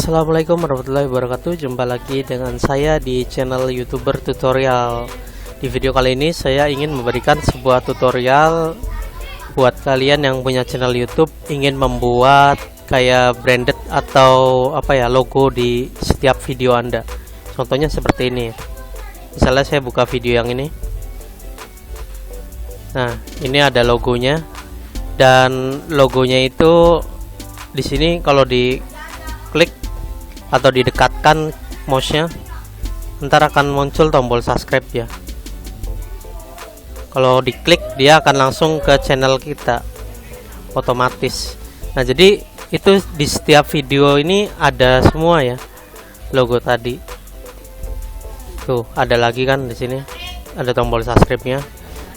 Assalamualaikum warahmatullahi wabarakatuh. Jumpa lagi dengan saya di channel YouTuber Tutorial. Di video kali ini saya ingin memberikan sebuah tutorial buat kalian yang punya channel YouTube ingin membuat kayak branded atau logo di setiap video Anda. Contohnya seperti ini. Misalnya saya buka video yang ini. Nah, ini ada logonya, dan logonya itu di sini kalau diklik atau didekatkan mouse-nya, ntar akan muncul tombol subscribe ya. Kalau diklik dia akan langsung ke channel kita otomatis. Nah, jadi itu di setiap video ini ada semua ya logo tadi. Tuh, ada lagi kan di sini ada tombol subscribe-nya.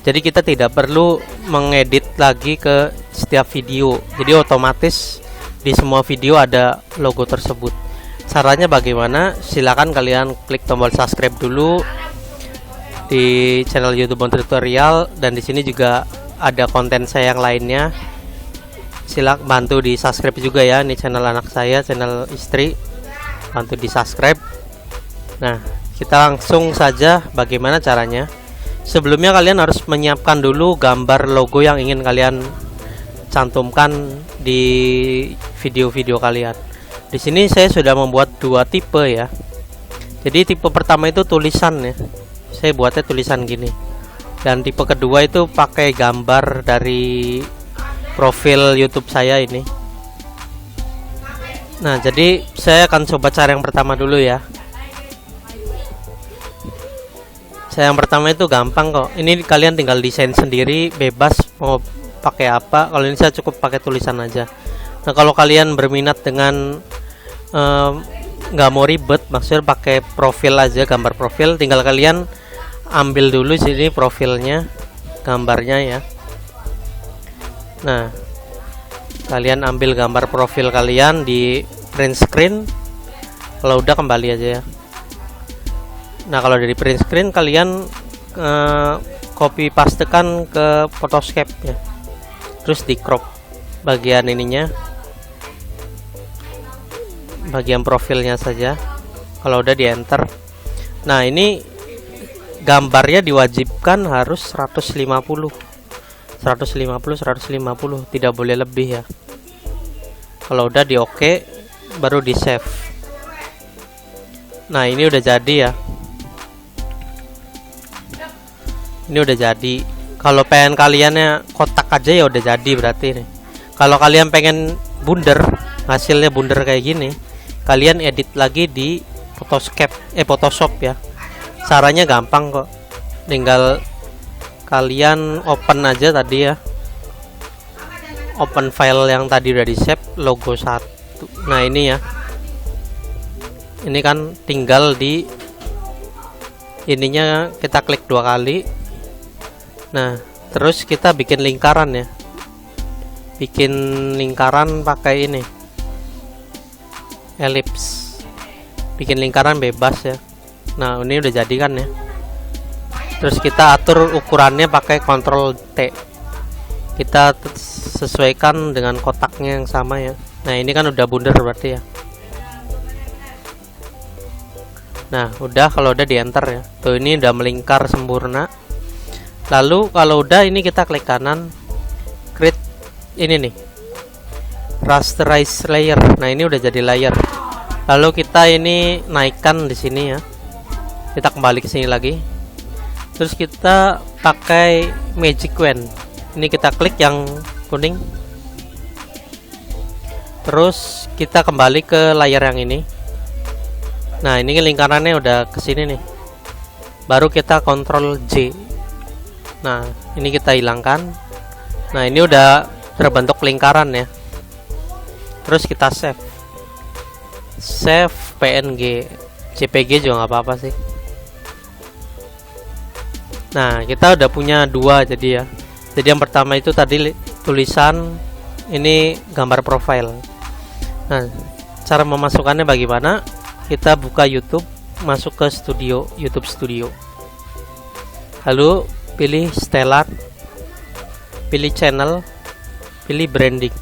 Jadi kita tidak perlu mengedit lagi ke setiap video. Jadi otomatis di semua video ada logo tersebut. Caranya bagaimana? Silakan kalian klik tombol subscribe dulu di channel YouTube Tutorial, dan di sini juga ada konten saya yang lainnya. Silakan bantu di subscribe juga ya. Ini channel anak saya, channel istri, bantu di subscribe. Nah, kita langsung saja bagaimana caranya. Sebelumnya kalian harus menyiapkan dulu gambar logo yang ingin kalian cantumkan di video-video kalian. Di sini saya sudah membuat dua tipe ya. Jadi tipe pertama itu tulisan ya. Saya buatnya tulisan gini. Dan tipe kedua itu pakai gambar dari profil YouTube saya ini. Nah, jadi saya akan coba cara yang pertama dulu ya. Saya yang pertama itu gampang kok. Ini kalian tinggal desain sendiri, bebas mau pakai apa. Kalau ini saya cukup pakai tulisan aja. Nah, kalau kalian berminat dengan nggak mau ribet, maksudnya pakai profil aja, gambar profil, tinggal kalian ambil dulu sini profilnya, gambarnya ya. Nah, kalian ambil gambar profil kalian di print screen. Kalau udah kembali aja ya. Nah, kalau dari print screen kalian copy pastekan ke Photoshop ya. Terus di crop bagian ininya, bagian profilnya saja. Kalau udah di enter. Nah, ini gambarnya diwajibkan harus 150, tidak boleh lebih ya. Kalau udah di oke, baru di save. Nah, ini udah jadi ya. Ini udah jadi. Kalau pengen kaliannya kotak aja ya udah jadi berarti nih. Kalau kalian pengen bunder, hasilnya bunder kayak gini, kalian edit lagi di Photoshop ya. Caranya gampang kok. Tinggal kalian open aja tadi ya. Open file yang tadi udah di save, logo 1. Nah, ini ya. Ini kan tinggal di ininya kita klik 2 kali. Nah, terus kita bikin lingkaran ya. Bikin lingkaran pakai ini, elips. Bikin lingkaran bebas ya. Nah, ini udah jadi kan ya. Terus kita atur ukurannya pakai Ctrl T. Kita sesuaikan dengan kotaknya yang sama ya. Nah, ini kan udah bundar berarti ya. Nah, udah, kalau udah di enter ya. Tuh, ini udah melingkar sempurna. Lalu kalau udah, ini kita klik kanan, create ini nih, rasterize layer. Nah, ini udah jadi layer. Lalu kita ini naikkan di sini ya. Kita kembali ke sini lagi. Terus kita pakai magic wand. Ini kita klik yang kuning. Terus kita kembali ke layar yang ini. Nah, ini lingkarannya udah ke sini nih. Baru kita Ctrl J. Nah, ini kita hilangkan. Nah, ini udah terbentuk lingkaran ya. Terus kita save. Save PNG, JPG juga nggak apa-apa sih. Nah, kita udah punya dua jadi ya. Jadi yang pertama itu tadi tulisan, ini gambar profile. Nah, cara memasukkannya bagaimana? Kita buka YouTube, masuk ke YouTube Studio. Lalu pilih Stellar, pilih channel, pilih branding.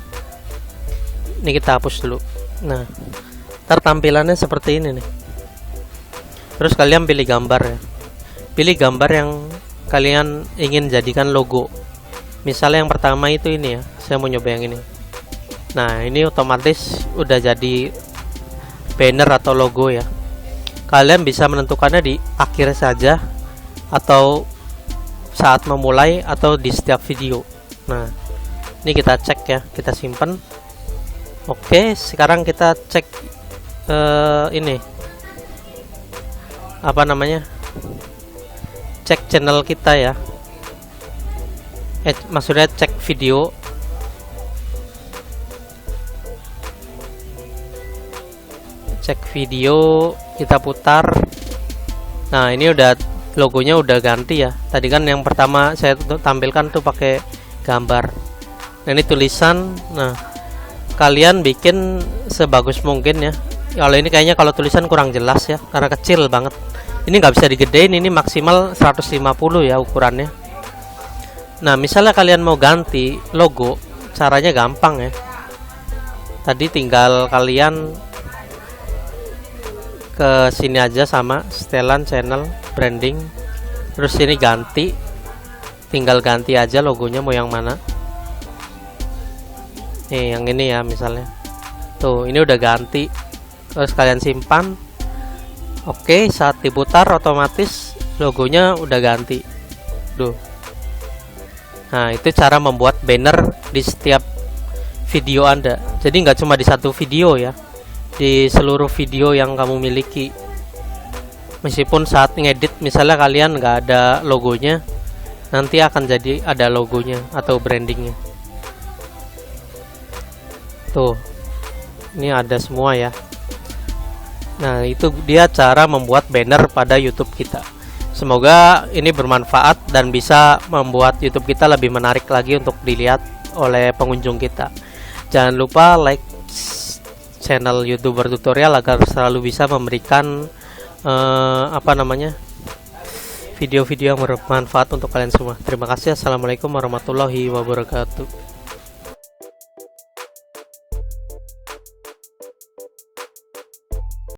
Ini kita hapus dulu. Nah, tampilannya seperti ini nih. Terus kalian pilih gambar ya, pilih gambar yang kalian ingin jadikan logo. Misalnya yang pertama itu ini ya, saya mau nyoba yang ini. Nah ini otomatis udah jadi banner atau logo ya. Kalian bisa menentukannya di akhir saja, atau saat memulai, atau di setiap video. Nah ini kita cek ya, kita simpan. Oke, sekarang kita cek ini apa namanya, cek channel kita ya, maksudnya cek video. Cek video, kita putar. Nah ini udah logonya udah ganti ya. Tadi kan yang pertama saya tampilkan tuh pakai gambar. Nah ini tulisan. Nah kalian bikin sebagus mungkin ya. Kalau ini kayaknya kalau tulisan kurang jelas ya, karena kecil banget. Ini nggak bisa digedein, ini maksimal 150 ya ukurannya. Nah misalnya kalian mau ganti logo, caranya gampang ya. Tadi tinggal kalian ke sini aja sama setelan channel branding, terus ini ganti, tinggal ganti aja logonya mau yang mana. Nih yang ini ya misalnya. Tuh ini udah ganti. Terus kalian simpan. Oke, saat diputar otomatis logonya udah ganti. Duh. Nah itu cara membuat banner di setiap video Anda. Jadi nggak cuma di satu video ya, di seluruh video yang kamu miliki. Meskipun saat ngedit misalnya kalian nggak ada logonya, nanti akan jadi ada logonya atau brandingnya. Tuh ini ada semua ya. Nah itu dia cara membuat banner pada YouTube kita. Semoga ini bermanfaat dan bisa membuat YouTube kita lebih menarik lagi untuk dilihat oleh pengunjung kita. Jangan lupa like channel YouTuber Tutorial agar selalu bisa memberikan video-video yang bermanfaat untuk kalian semua. Terima kasih. Assalamualaikum warahmatullahi wabarakatuh.